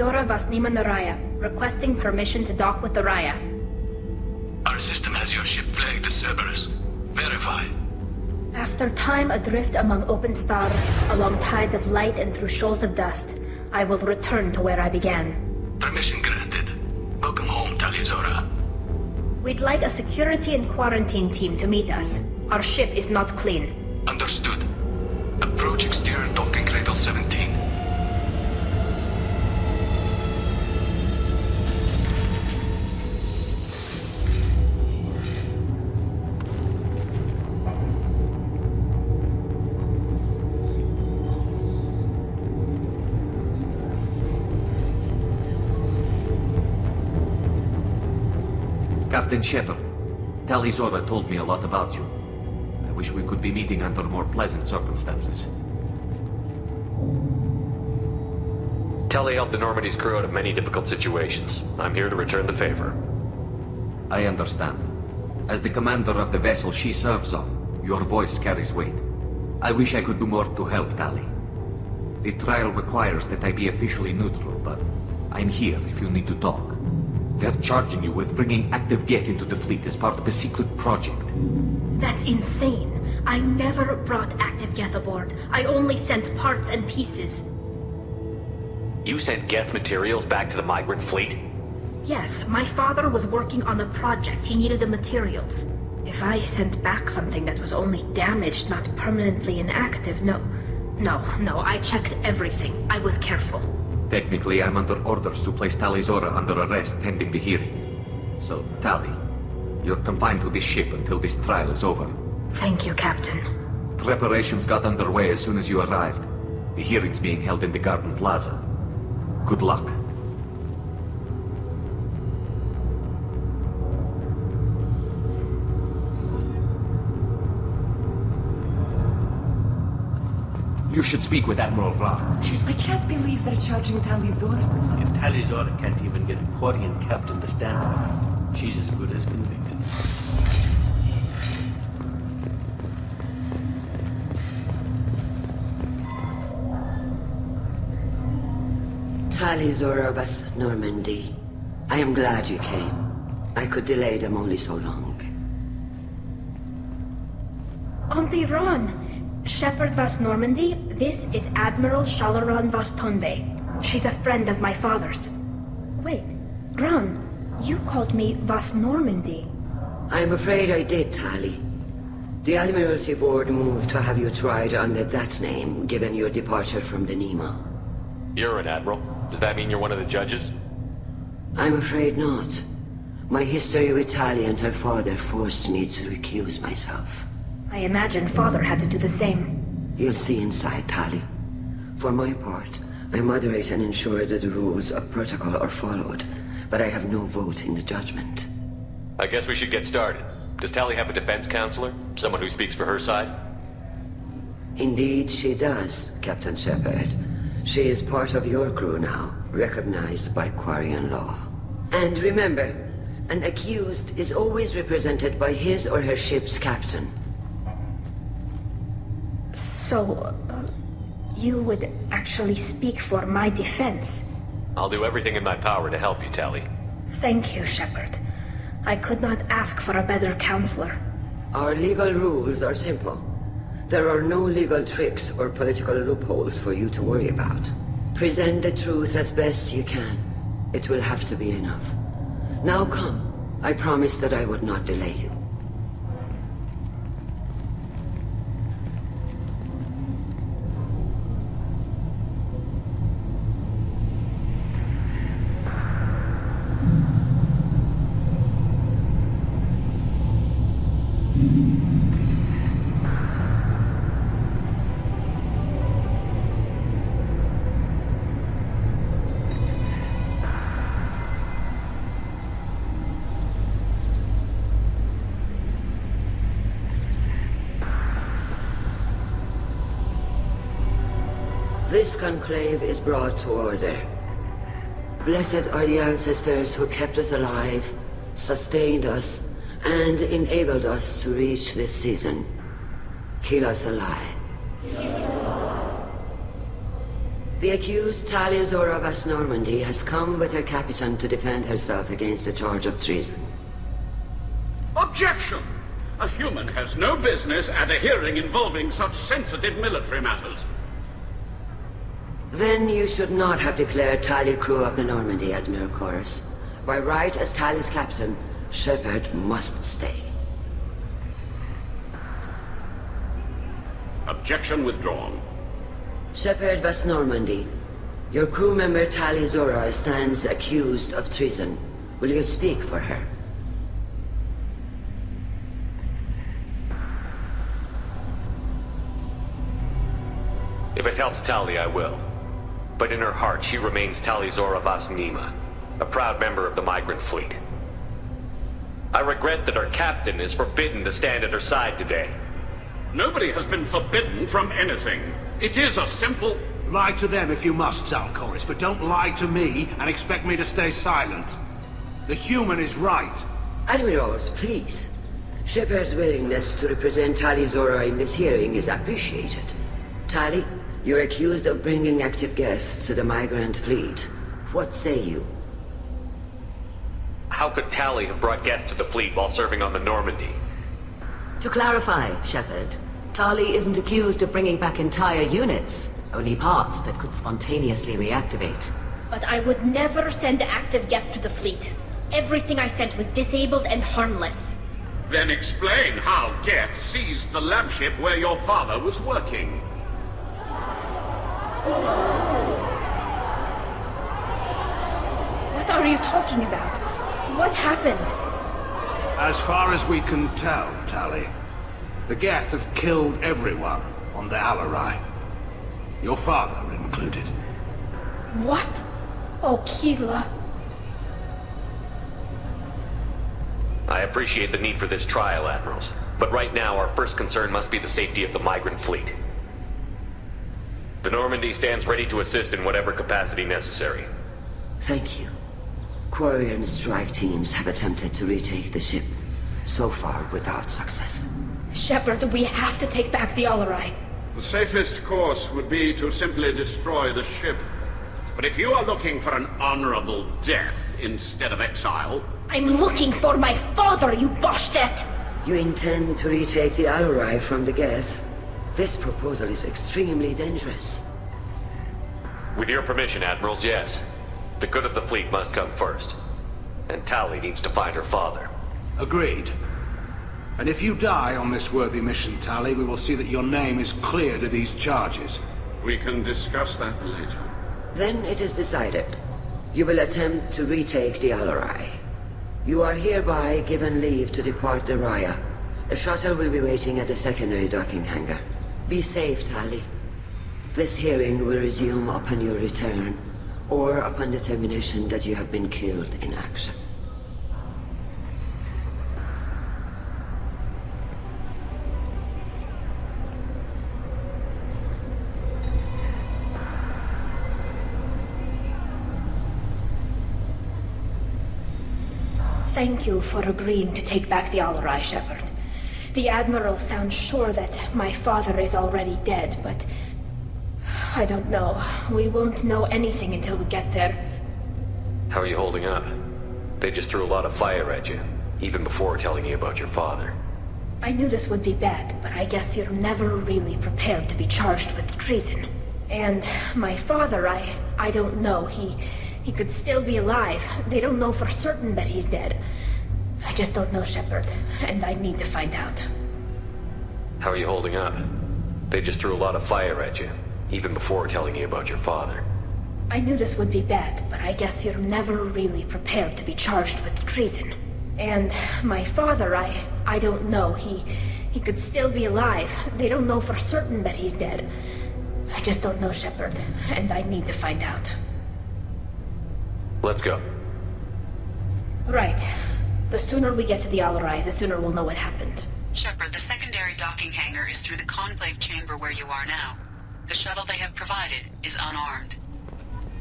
Tali'Zorah False, requesting permission to dock with the Raya. Our system has your ship flagged as Cerberus. Verify. After time adrift among open stars, along tides of light and through shoals of dust, I will return to where I began. Permission granted. Welcome home, Tali'Zorah. We'd like a security and quarantine team to meet us. Our ship is not clean. Understood. Approach exterior docking cradle 17. Captain Shepard, Tali'Zorah told me a lot about you. I wish we could be meeting under more pleasant circumstances. Tali helped the Normandy's crew out of many difficult situations. I'm here to return the favor. I understand. As the commander of the vessel she serves on, your voice carries weight. I wish I could do more to help Tali. The trial requires that I be officially neutral, but I'm here if you need to talk. They're charging you with bringing active Geth into the fleet as part of a secret project. That's insane. I never brought active Geth aboard. I only sent parts and pieces. You sent Geth materials back to the Migrant Fleet? Yes, my father was working on a project. He needed the materials. If I sent back something that was only damaged, not permanently inactive, no, I checked everything. I was careful. Technically, I'm under orders to place Tali'Zorah under arrest pending the hearing. So, Tali, you're confined to this ship until this trial is over. Thank you, Captain. Preparations got underway as soon as you arrived. The hearing's being held in the Garden Plaza. Good luck. You should speak with Admiral Ra. I can't believe they're charging Tali'Zorah with something. If Tali'Zorah can't even get a Quarian captain to stand for her, she's as good as convicted. Tali'Zorah False, Normandy. I am glad you came. I could delay them only so long. Auntie Ron! Shepard False Normandy, this is Admiral Shalaran False Tonbe. She's a friend of my father's. Wait, Ron, you called me False Normandy. I'm afraid I did, Tali. The Admiralty Board moved to have you tried under that name, given your departure from the Nima. You're an admiral. Does that mean you're one of the judges? I'm afraid not. My history with Tali and her father forced me to recuse myself. I imagine father had to do the same. You'll see inside, Tali. For my part, I moderate and ensure that the rules of protocol are followed, but I have no vote in the judgment. I guess we should get started. Does Tali have a defense counselor? Someone who speaks for her side? Indeed she does, Captain Shepard. She is part of your crew now, recognized by Quarian law. And remember, an accused is always represented by his or her ship's captain. So, you would actually speak for my defense? I'll do everything in my power to help you, Tali. Thank you, Shepard. I could not ask for a better counselor. Our legal rules are simple. There are no legal tricks or political loopholes for you to worry about. Present the truth as best you can. It will have to be enough. Now come. I promised that I would not delay you. This conclave is brought to order. Blessed are the ancestors who kept us alive, sustained us, and enabled us to reach this season. Keep us alive. The accused Tali'Zorah False has come with her captain to defend herself against the charge of treason. Objection! A human has no business at a hearing involving such sensitive military matters. Then you should not have declared Tali crew of the Normandy, Admiral Chorus. By right as Tali's captain, Shepard must stay. Objection withdrawn. Shepard False, your crew member Tali'Zorah stands accused of treason. Will you speak for her? If it helps Tali, I will. But in her heart, she remains Tali'Zorah False, a proud member of the Migrant Fleet. I regret that our captain is forbidden to stand at her side today. Nobody has been forbidden from anything. It is a simple... Lie to them if you must, Zalcoris, but don't lie to me and expect me to stay silent. The human is right. Admirals, please. Shepard's willingness to represent Tali'Zorah in this hearing is appreciated. Tali, you're accused of bringing active Geth to the Migrant Fleet. What say you? How could Tali have brought Geth to the fleet while serving on the Normandy? To clarify, Shepard, Tali isn't accused of bringing back entire units, only parts that could spontaneously reactivate. But I would never send active Geth to the fleet. Everything I sent was disabled and harmless. Then explain how Geth seized the lab ship where your father was working. What are you talking about? What happened? As far as we can tell, Tali, the Geth have killed everyone on the Alarai. Your father included. What? Oh, Keela. I appreciate the need for this trial, Admirals. But right now, our first concern must be the safety of the Migrant Fleet. The Normandy stands ready to assist in whatever capacity necessary. Thank you. Quarry and strike teams have attempted to retake the ship, so far without success. Shepard, we have to take back the Alarai. The safest course would be to simply destroy the ship. But if you are looking for an honorable death instead of exile... I'm looking for my father, you Boshtet! You intend to retake the Alarai from the Geth? This proposal is extremely dangerous. With your permission, Admirals, yes. The good of the fleet must come first. And Tali needs to find her father. Agreed. And if you die on this worthy mission, Tali, we will see that your name is cleared of these charges. We can discuss that later. Then it is decided. You will attempt to retake the Alarai. You are hereby given leave to depart the Raya. A shuttle will be waiting at the secondary docking hangar. Be safe, Tali. This hearing will resume upon your return, or upon determination that you have been killed in action. Thank you for agreeing to take back the Alarai, Shepard. The Admiral sounds sure that my father is already dead, but... I don't know. We won't know anything until we get there. How are you holding up? They just threw a lot of fire at you, even before telling you about your father. I knew this would be bad, but I guess you're never really prepared to be charged with treason. And my father, I don't know. He could still be alive. They don't know for certain that he's dead. I just don't know, Shepard, and I need to find out. How are you holding up? They just threw a lot of fire at you, even before telling you about your father. I knew this would be bad, but I guess you're never really prepared to be charged with treason. And my father, I don't know. He could still be alive. They don't know for certain that he's dead. I just don't know, Shepard, and I need to find out. Let's go. Right. The sooner we get to the Alarai, the sooner we'll know what happened. Shepard, the secondary docking hangar is through the conclave chamber where you are now. The shuttle they have provided is unarmed.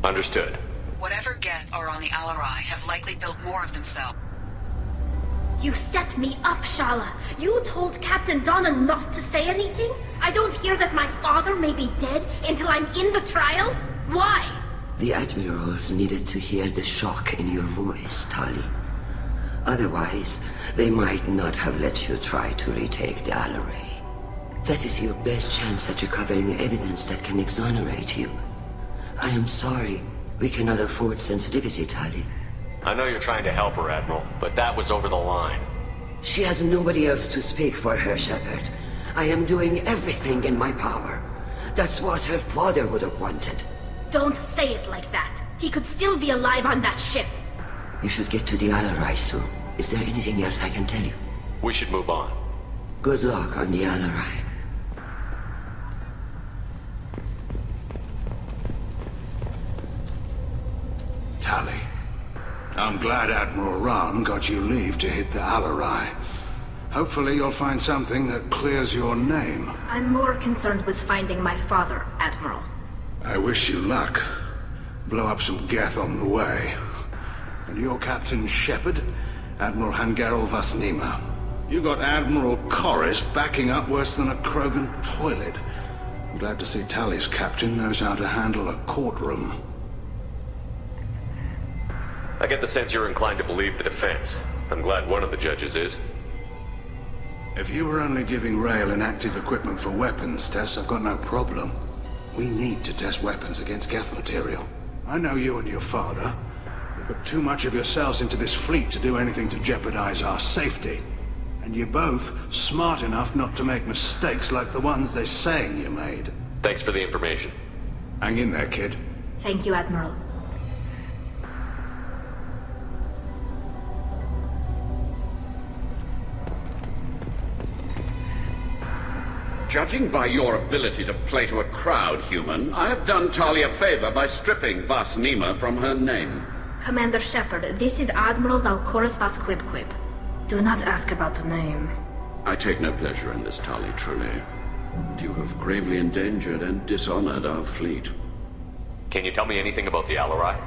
Understood. Whatever Geth are on the Alarai have likely built more of themselves. You set me up, Shala. You told Captain Donna not to say anything? I don't hear that my father may be dead until I'm in the trial? Why? The admirals needed to hear the shock in your voice, Tali. Otherwise, they might not have let you try to retake the Alarai. That is your best chance at recovering evidence that can exonerate you. I am sorry. We cannot afford sensitivity, Tali. I know you're trying to help her, Admiral, but that was over the line. She has nobody else to speak for her, Shepard. I am doing everything in my power. That's what her father would have wanted. Don't say it like that. He could still be alive on that ship. You should get to the Alarai soon. Is there anything else I can tell you? We should move on. Good luck on the Alarai. Tali, I'm glad Admiral Rahn got you leave to hit the Alarai. Hopefully you'll find something that clears your name. I'm more concerned with finding my father, Admiral. I wish you luck. Blow up some Geth on the way. And your Captain Shepard, Admiral Hangarel Vasnima. You got Admiral Corris backing up worse than a Krogan toilet. I'm glad to see Tali's captain knows how to handle a courtroom. I get the sense you're inclined to believe the defense. I'm glad one of the judges is. If you were only giving Rail inactive equipment for weapons tests, I've got no problem. We need to test weapons against Geth material. I know you and your father. You put too much of yourselves into this fleet to do anything to jeopardize our safety. And you're both smart enough not to make mistakes like the ones they're saying you made. Thanks for the information. Hang in there, kid. Thank you, Admiral. Judging by your ability to play to a crowd, human, I have done Tali a favor by stripping Vasnima from her name. Commander Shepard, this is Admiral Zalkoris Vasquibquib. Do not ask about the name. I take no pleasure in this, Tali, truly. You have gravely endangered and dishonored our fleet. Can you tell me anything about the Alarai?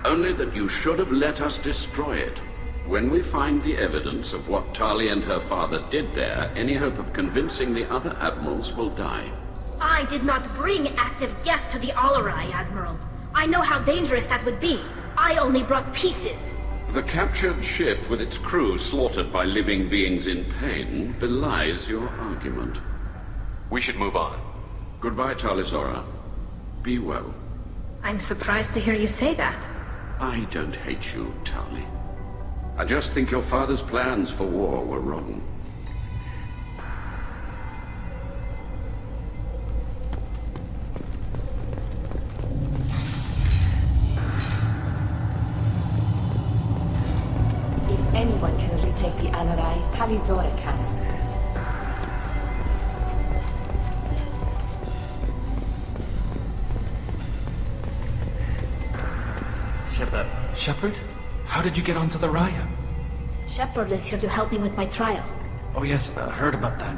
Only that you should have let us destroy it. When we find the evidence of what Tali and her father did there, any hope of convincing the other admirals will die. I did not bring active Geth to the Alarai, Admiral. I know how dangerous that would be. I only brought pieces. The captured ship with its crew slaughtered by living beings in pain belies your argument. We should move on. Goodbye, Tali'Zorah. Be well. I'm surprised to hear you say that. I don't hate you, Tali. I just think your father's plans for war were wrong. If anyone can retake the Alarai, Tali'Zorah can. Shepard? How did you get onto the Raya? Shepard is here to help me with my trial. Oh yes, I heard about that.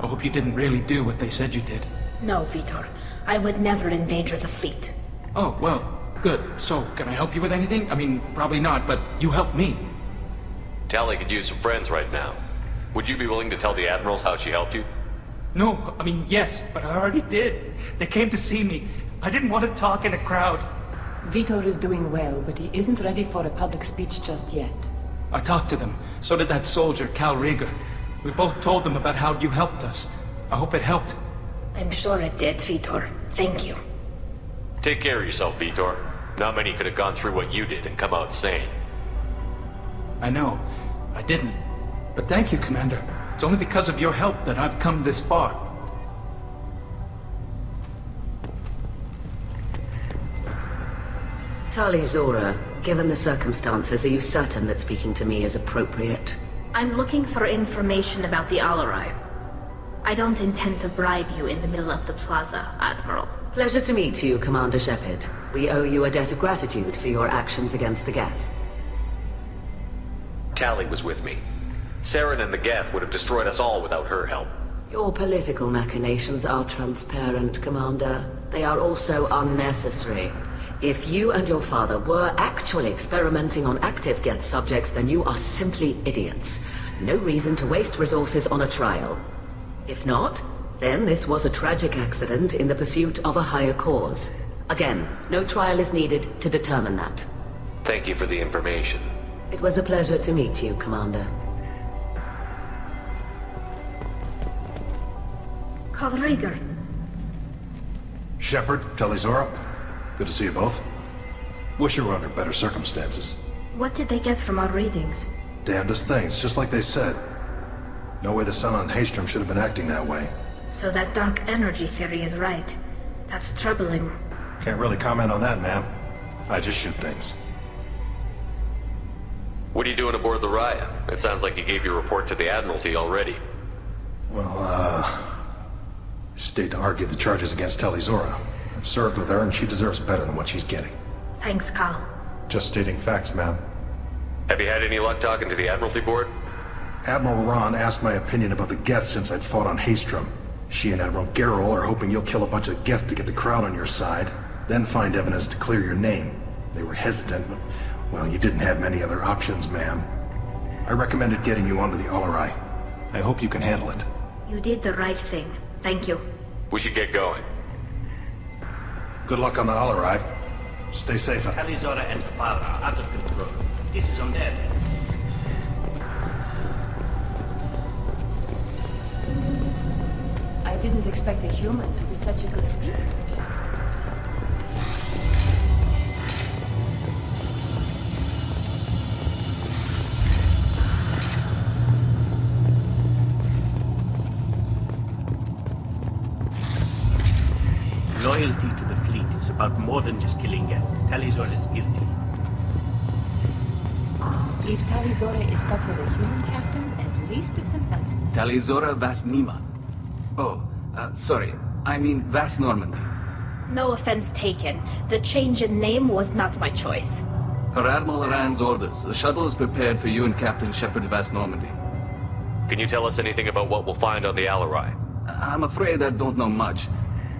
I hope you didn't really do what they said you did. No, Vitor. I would never endanger the fleet. Oh, well, good. So, can I help you with anything? I mean, probably not, but you helped me. Tali could use some friends right now. Would you be willing to tell the admirals how she helped you? No, I mean, yes, but I already did. They came to see me. I didn't want to talk in a crowd. Vitor is doing well, but he isn't ready for a public speech just yet. I talked to them. So did that soldier, Cal Rieger. We both told them about how you helped us. I hope it helped. I'm sure it did, Vitor. Thank you. Take care of yourself, Vitor. Not many could have gone through what you did and come out sane. I know. I didn't. But thank you, Commander. It's only because of your help that I've come this far. Tali'Zorah, given the circumstances, are you certain that speaking to me is appropriate? I'm looking for information about the Alarai. I don't intend to bribe you in the middle of the plaza, Admiral. Pleasure to meet you, Commander Shepard. We owe you a debt of gratitude for your actions against the Geth. Tali was with me. Saren and the Geth would have destroyed us all without her help. Your political machinations are transparent, Commander. They are also unnecessary. If you and your father were actually experimenting on active Geth subjects, then you are simply idiots. No reason to waste resources on a trial. If not, then this was a tragic accident in the pursuit of a higher cause. Again, no trial is needed to determine that. Thank you for the information. It was a pleasure to meet you, Commander. Kalriger. Shepard, Tali'Zorah, good to see you both. Wish you were under better circumstances. What did they get from our readings? Damnedest things, just like they said. No way the sun on Haystrom should have been acting that way. So that dark energy theory is right. That's troubling. Can't really comment on that, ma'am. I just shoot things. What are you doing aboard the Raya? It sounds like you gave your report to the Admiralty already. Well, I stayed to argue the charges against Tali'Zorah. I've served with her, and she deserves better than what she's getting. Thanks, Kal. Just stating facts, ma'am. Have you had any luck talking to the Admiralty board? Admiral Ron asked my opinion about the Geth since I'd fought on Haystrom. She and Admiral Gerrel are hoping you'll kill a bunch of Geth to get the crowd on your side, then find evidence to clear your name. They were hesitant, but, well, you didn't have many other options, ma'am. I recommended getting you onto the Alarai. I hope you can handle it. You did the right thing. Thank you. We should get going. Good luck on the Alarai. Stay safe. Tali'Zorah and her father are out of control. This is on their heads. I didn't expect a human to be such a good speaker. Loyalty to the fleet is about more than just killing Geth. Tali'Zorah is guilty. If Tali'Zorah is stuck with a human captain, at least it's in health. Tali'Zorah False. Oh, sorry. I mean Vast Normandy. No offense taken. The change in name was not my choice. Per Admiral Rand's orders, the shuttle is prepared for you and Captain Shepard Vast Normandy. Can you tell us anything about what we'll find on the Alarai? I'm afraid I don't know much.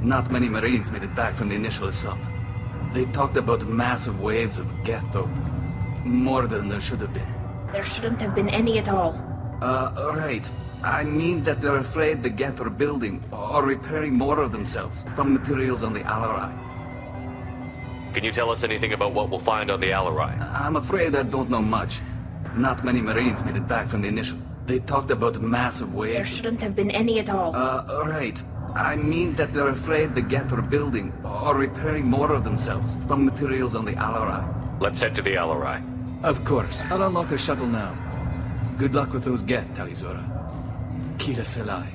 Not many Marines made it back from the initial assault. They talked about massive waves of Geth, though. More than there should have been. There shouldn't have been any at all. Right. I mean that they're afraid the Geth are building or repairing more of themselves from materials on the Alarai. Can you tell us anything about what we'll find on the Alarai? I'm afraid I don't know much. Not many Marines made it back from the initial. They talked about massive waves. There shouldn't have been any at all. Right. I mean that they're afraid the Geth are building or repairing more of themselves from materials on the Alarai. Let's head to the Alarai. Of course. I'll unlock the shuttle now. Good luck with those Geth, Tali'Zorah. Kila Selai.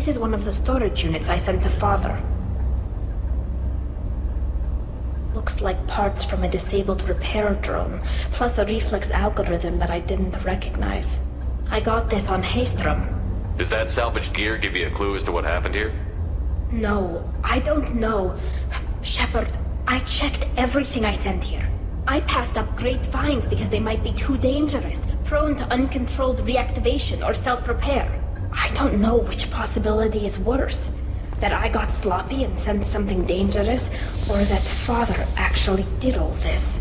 This is one of the storage units I sent to Father. Looks like parts from a disabled repair drone, plus a reflex algorithm that I didn't recognize. I got this on Haestrom. Does that salvaged gear give you a clue as to what happened here? No, I don't know. Shepard, I checked everything I sent here. I passed up great finds because they might be too dangerous, prone to uncontrolled reactivation or self-repair. I don't know which possibility is worse. That I got sloppy and sent something dangerous, or that Father actually did all this.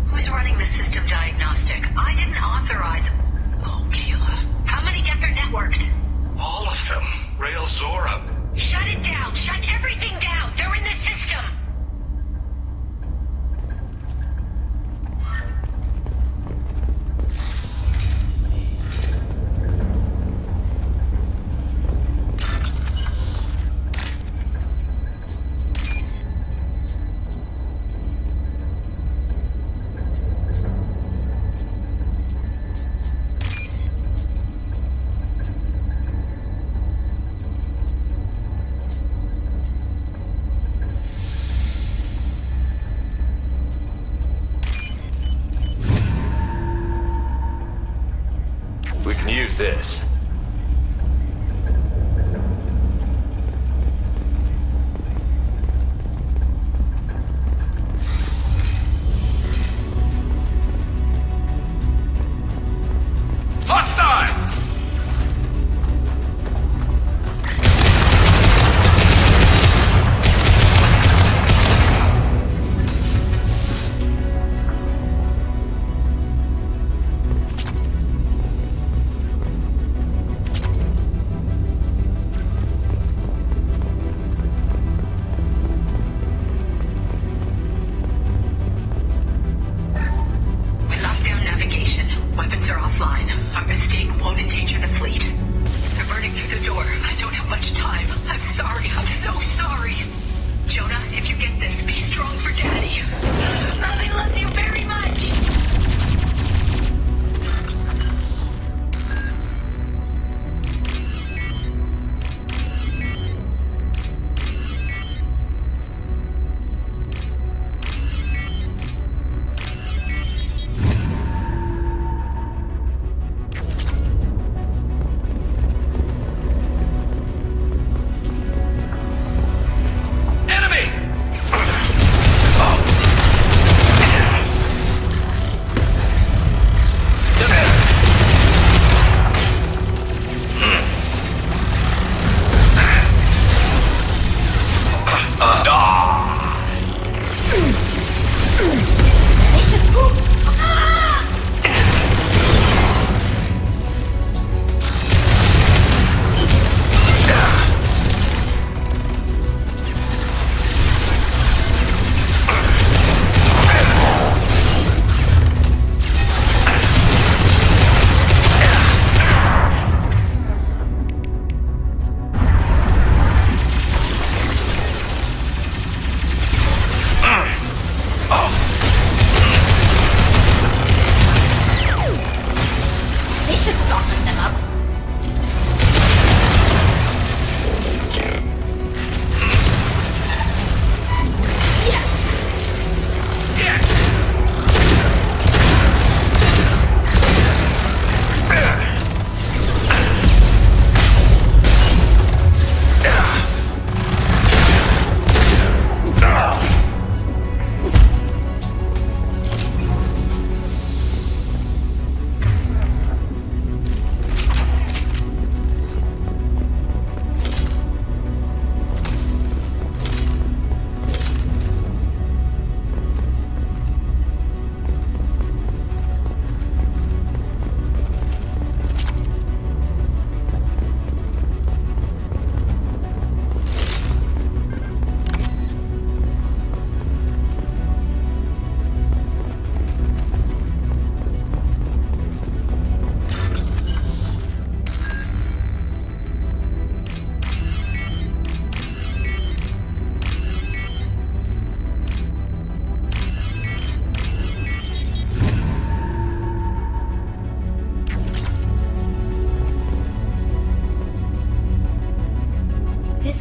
Who's running the system diagnostic? I didn't authorize... Oh, Keela. How many get their networked? All of them. Tali'Zorah. Shut it down! Shut everything down! They're in the system!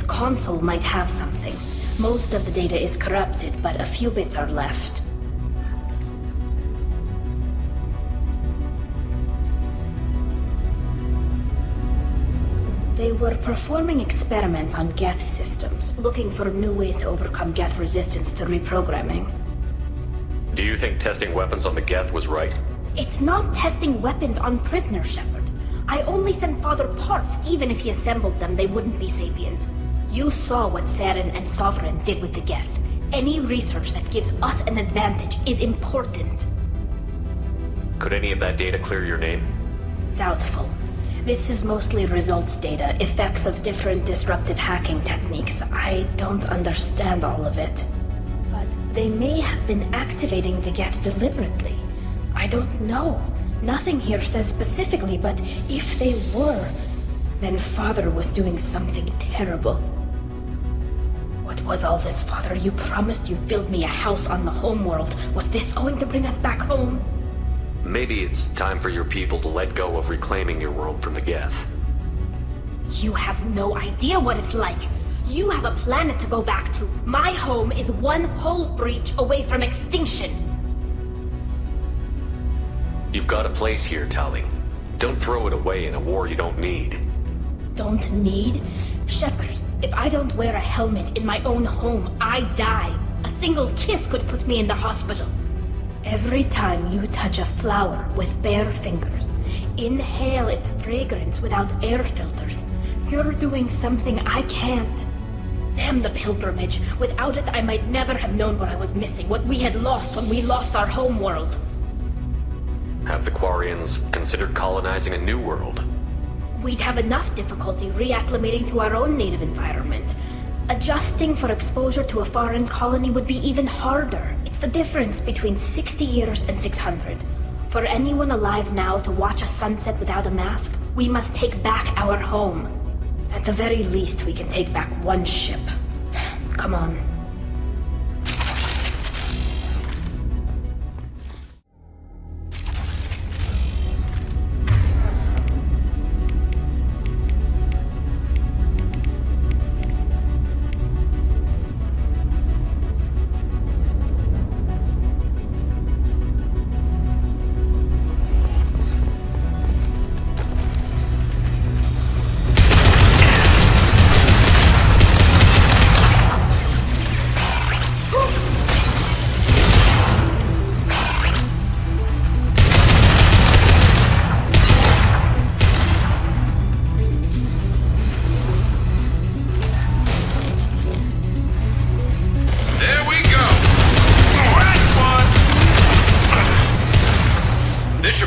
This console might have something. Most of the data is corrupted, but a few bits are left. They were performing experiments on Geth systems, looking for new ways to overcome Geth resistance to reprogramming. Do you think testing weapons on the Geth was right? It's not testing weapons on prisoners, Shepard. I only sent Father parts. Even if he assembled them, they wouldn't be sapient. You saw what Saren and Sovereign did with the Geth. Any research that gives us an advantage is important. Could any of that data clear your name? Doubtful. This is mostly results data, effects of different disruptive hacking techniques. I don't understand all of it. But they may have been activating the Geth deliberately. I don't know. Nothing here says specifically, but if they were, then Father was doing something terrible. What was all this, Father? You promised you'd build me a house on the homeworld. Was this going to bring us back home? Maybe it's time for your people to let go of reclaiming your world from the Geth. You have no idea what it's like. You have a planet to go back to. My home is one hull breach away from extinction. You've got a place here, Tali. Don't throw it away in a war you don't need. Don't need? Shepard, if I don't wear a helmet in my own home, I die. A single kiss could put me in the hospital. Every time you touch a flower with bare fingers, inhale its fragrance without air filters, you're doing something I can't. Damn the pilgrimage. Without it, I might never have known what I was missing, what we had lost when we lost our home world. Have the Quarians considered colonizing a new world? We'd have enough difficulty reacclimating to our own native environment. Adjusting for exposure to a foreign colony would be even harder. It's the difference between 60 years and 600. For anyone alive now to watch a sunset without a mask, we must take back our home. At the very least, we can take back one ship. Come on.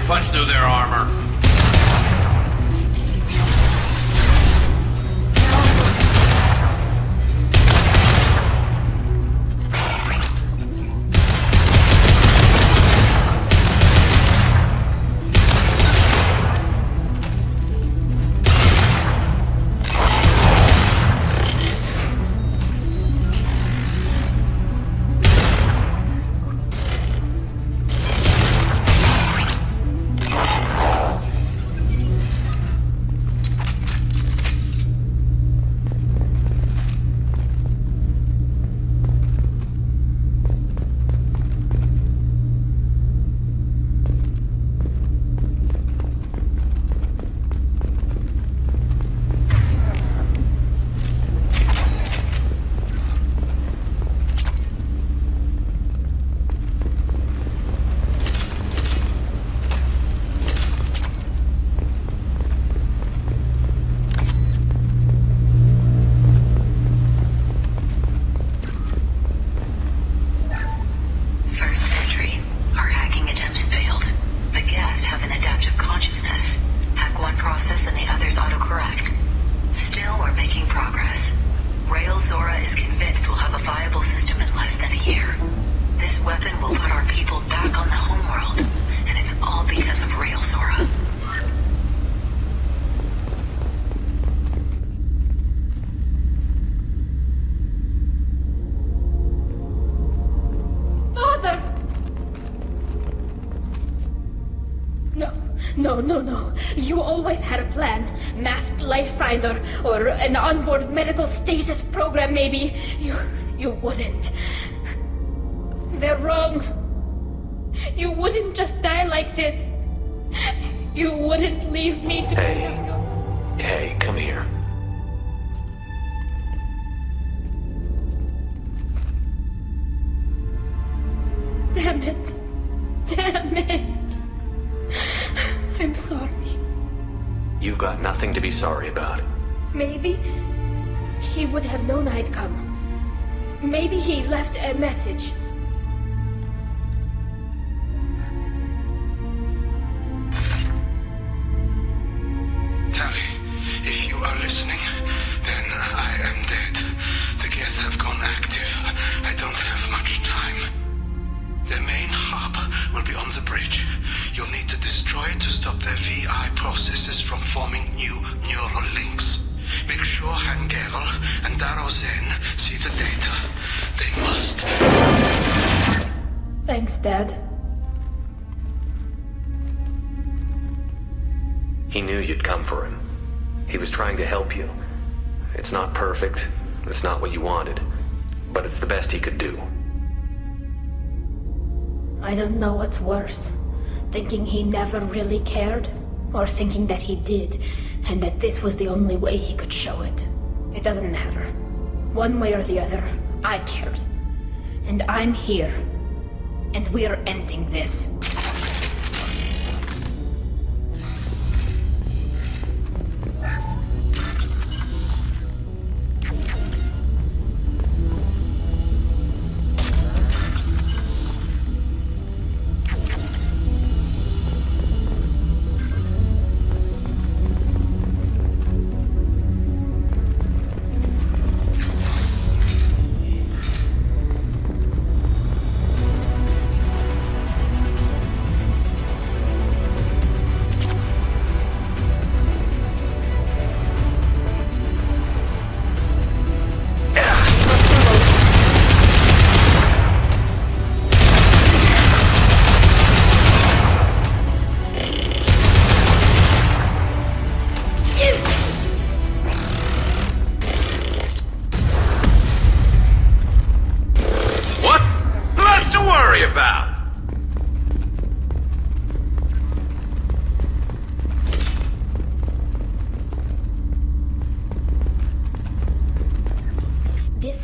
Punch through their armor. Tali'Zorah is convinced we'll have a viable system in less than a year. This weapon will put our people back on the homeworld, and it's all because of Tali'Zorah. No, No. You always had a plan. Masked life signs or an onboard medical stasis program, maybe. You wouldn't. They're wrong. You wouldn't just die like this. You wouldn't leave me to... Hey, come here. Damn it. I'm sorry. You've got nothing to be sorry about. Maybe he would have known I'd come. Maybe he left a message. Tali, if you are listening, then I am dead. The Geth have gone active. I don't have much time. The main hub will be on the bridge. You'll need to destroy it to stop their VI processes from forming new neural links. Make sure Hangerel and Darrow Zen see the data. They must. Thanks, Dad. He knew you'd come for him. He was trying to help you. It's not perfect. It's not what you wanted. But it's the best he could do. I don't know what's worse. Thinking he never really cared, or thinking that he did, and that this was the only way he could show it. It doesn't matter. One way or the other, I cared. And I'm here. And we're ending this.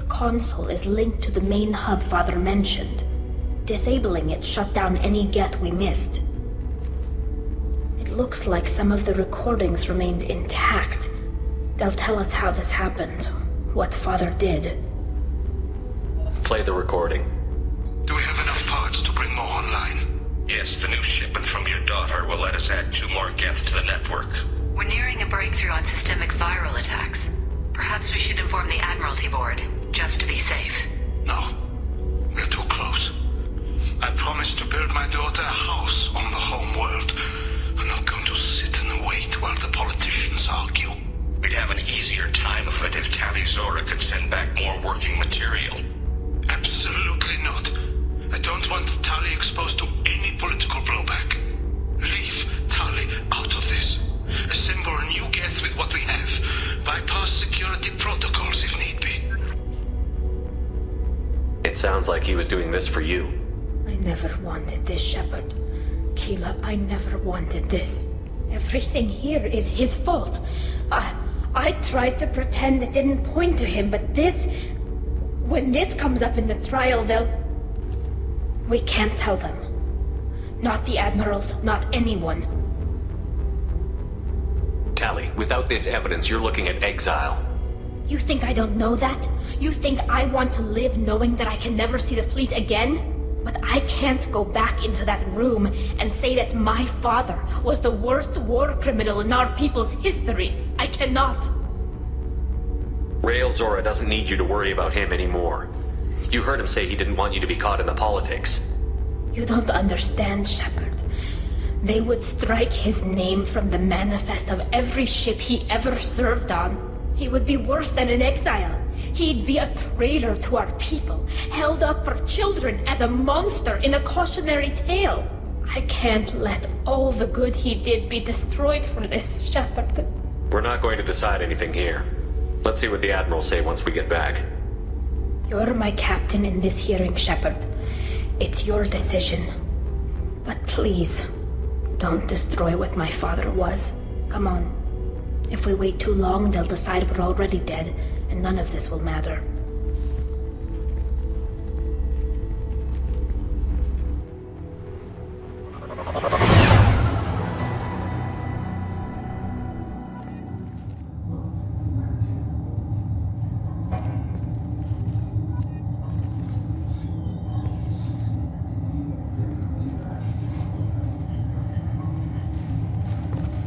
Console is linked to the main hub Father mentioned. Disabling it shut down any Geth we missed. It looks like some of the recordings remained intact. They'll tell us how this happened, what Father did. Play the recording. Do we have enough parts to bring more online? Yes, the new shipment from your daughter will let us add 2 more Geth to the network. We're nearing a breakthrough on systemic viral attacks. Perhaps we should inform the Admiralty Board, just to be safe. No. We're too close. I promised to build my daughter a house on the home world. I'm not going to sit and wait while the politicians argue. We'd have an easier time of it if Tali'Zorah could send back more working material. Absolutely not. I don't want Tali exposed to any political blowback. Leave Tali out of this. Assemble a new Geth with what we have. Bypass security protocols if need be. It sounds like he was doing this for you. I never wanted this, Shepard. Keela, I never wanted this. Everything here is his fault. I tried to pretend it didn't point to him, but this... When this comes up in the trial, they'll... We can't tell them. Not the admirals, not anyone. Tali, without this evidence, you're looking at exile. You think I don't know that? You think I want to live knowing that I can never see the fleet again? But I can't go back into that room and say that my father was the worst war criminal in our people's history. I cannot. Tali'Zorah doesn't need you to worry about him anymore. You heard him say he didn't want you to be caught in the politics. You don't understand, Shepard. They would strike his name from the manifest of every ship he ever served on. He would be worse than an exile. He'd be a traitor to our people, held up for children as a monster in a cautionary tale. I can't let all the good he did be destroyed for this, Shepard. We're not going to decide anything here. Let's see what the Admiral say once we get back. You're my captain in this hearing, Shepard. It's your decision. But please, don't destroy what my father was. Come on. If we wait too long, they'll decide we're already dead, and none of this will matter.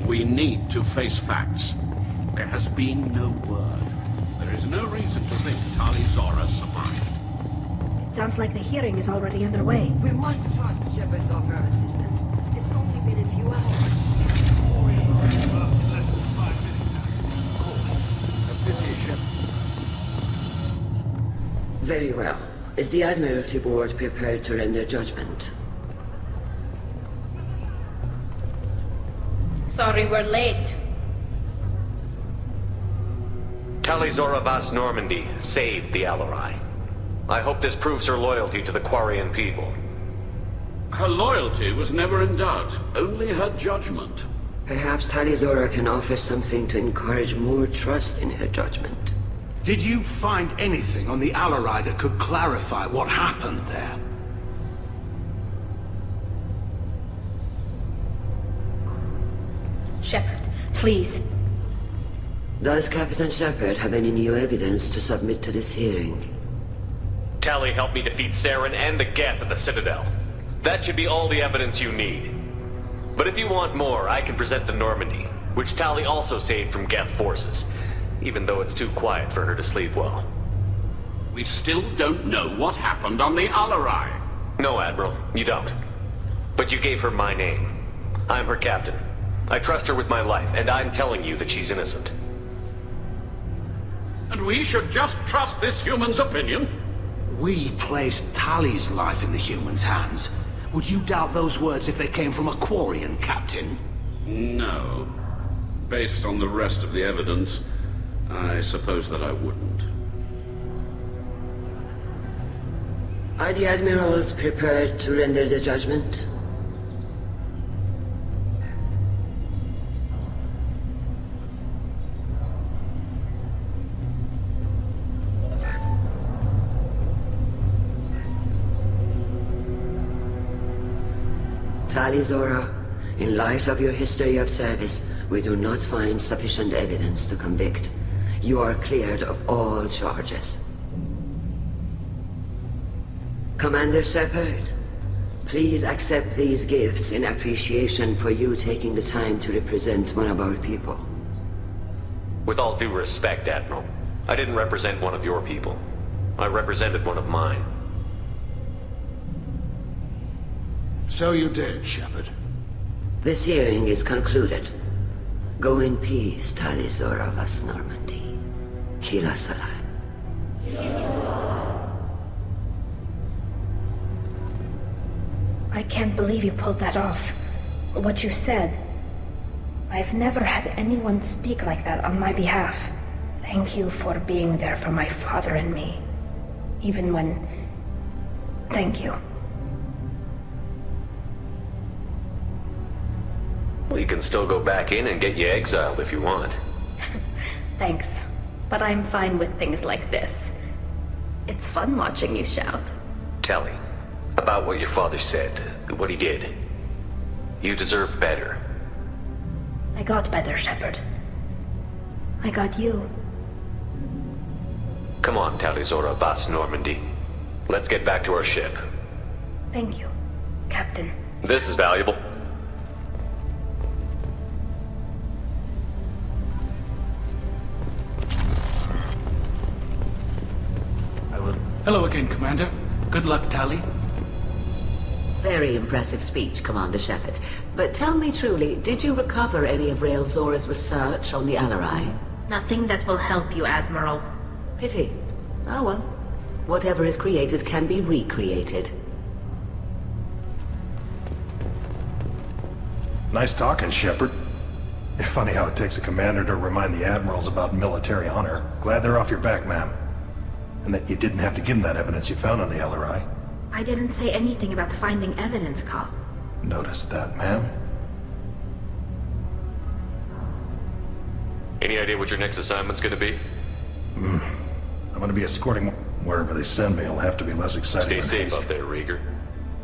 We need to face facts. There has been no word. There is no reason to think Tali'Zorah survived. It sounds like the hearing is already underway. We must trust Shepard's offer of assistance. It's only been a few hours. Very well. Is the Admiralty Board prepared to render judgment? Sorry we're late. Tali'Zorah False Normandy saved the Alarai. I hope this proves her loyalty to the Quarian people. Her loyalty was never in doubt, only her judgment. Perhaps Tali'Zorah can offer something to encourage more trust in her judgment. Did you find anything on the Alarai that could clarify what happened there? Shepard, please. Does Captain Shepard have any new evidence to submit to this hearing? Tali helped me defeat Saren and the Geth at the Citadel. That should be all the evidence you need. But if you want more, I can present the Normandy, which Tali also saved from Geth forces, even though it's too quiet for her to sleep well. We still don't know what happened on the Alarai. No, Admiral, you don't. But you gave her my name. I'm her captain. I trust her with my life, and I'm telling you that she's innocent. And we should just trust this human's opinion? We placed Tali's life in the human's hands. Would you doubt those words if they came from a Quarian, Captain? No. Based on the rest of the evidence, I suppose that I wouldn't. Are the Admirals prepared to render the judgment? Tali'Zorah, in light of your history of service, we do not find sufficient evidence to convict. You are cleared of all charges. Commander Shepard, please accept these gifts in appreciation for you taking the time to represent one of our people. With all due respect, Admiral, I didn't represent one of your people. I represented one of mine. So you did, Shepard. This hearing is concluded. Go in peace, Tali'Zorah False Normandy. Kila Salah. I can't believe you pulled that off. What you said. I've never had anyone speak like that on my behalf. Thank you for being there for my father and me. Even when... Thank you. Well, you can still go back in and get you exiled if you want. Thanks. But I'm fine with things like this. It's fun watching you shout. Tali, about what your father said, what he did. You deserve better. I got better, Shepard. I got you. Come on, Tali'Zorah False Normandy. Let's get back to our ship. Thank you, Captain. This is valuable. Hello again, Commander. Good luck, Tali. Very impressive speech, Commander Shepard. But tell me truly, did you recover any of Rael Zora's research on the Alarai? Nothing that will help you, Admiral. Pity. Oh well. Whatever is created can be recreated. Nice talking, Shepard. Funny how it takes a commander to remind the admirals about military honor. Glad they're off your back, ma'am. And that you didn't have to give them that evidence you found on the LRI. I didn't say anything about finding evidence, Cal. Noticed that, ma'am. Any idea what your next assignment's gonna be? I'm gonna be escorting wherever they send me. It'll have to be less exciting. Stay safe out there, Rieger.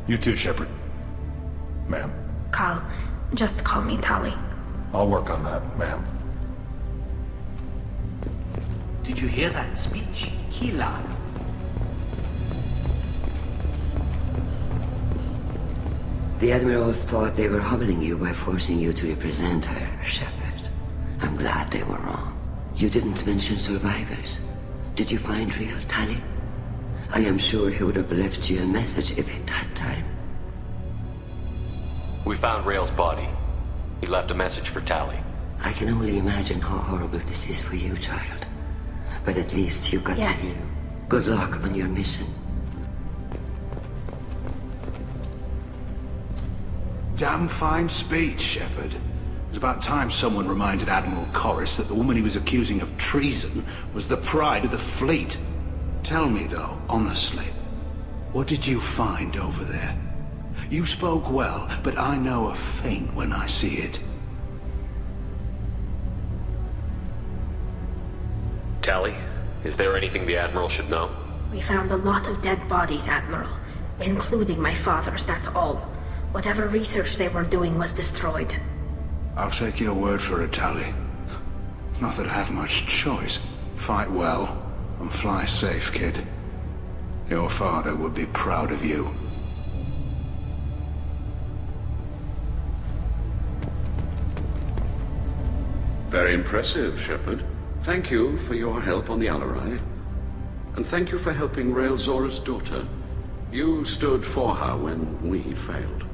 You too, Shepard. Ma'am. Cal, just call me Tali. I'll work on that, ma'am. Did you hear that speech? Kila. The admirals thought they were humbling you by forcing you to represent her, Shepard. I'm glad they were wrong. You didn't mention survivors. Did you find real Tali? I am sure he would have left you a message if he'd had time. We found Rael's body. He left a message for Tali. I can only imagine how horrible this is for you, child. But at least you got to hear. Good luck on your mission. Damn fine speech, Shepard. It's about time someone reminded Admiral Corris that the woman he was accusing of treason was the pride of the fleet. Tell me, though, honestly, what did you find over there? You spoke well, but I know a feint when I see it. Tali, is there anything the Admiral should know? We found a lot of dead bodies, Admiral. Including my father's, that's all. Whatever research they were doing was destroyed. I'll take your word for it, Tali. Not that I have much choice. Fight well, and fly safe, kid. Your father would be proud of you. Very impressive, Shepard. Thank you for your help on the LRI. And thank you for helping Rael Zora's daughter. You stood for her when we failed.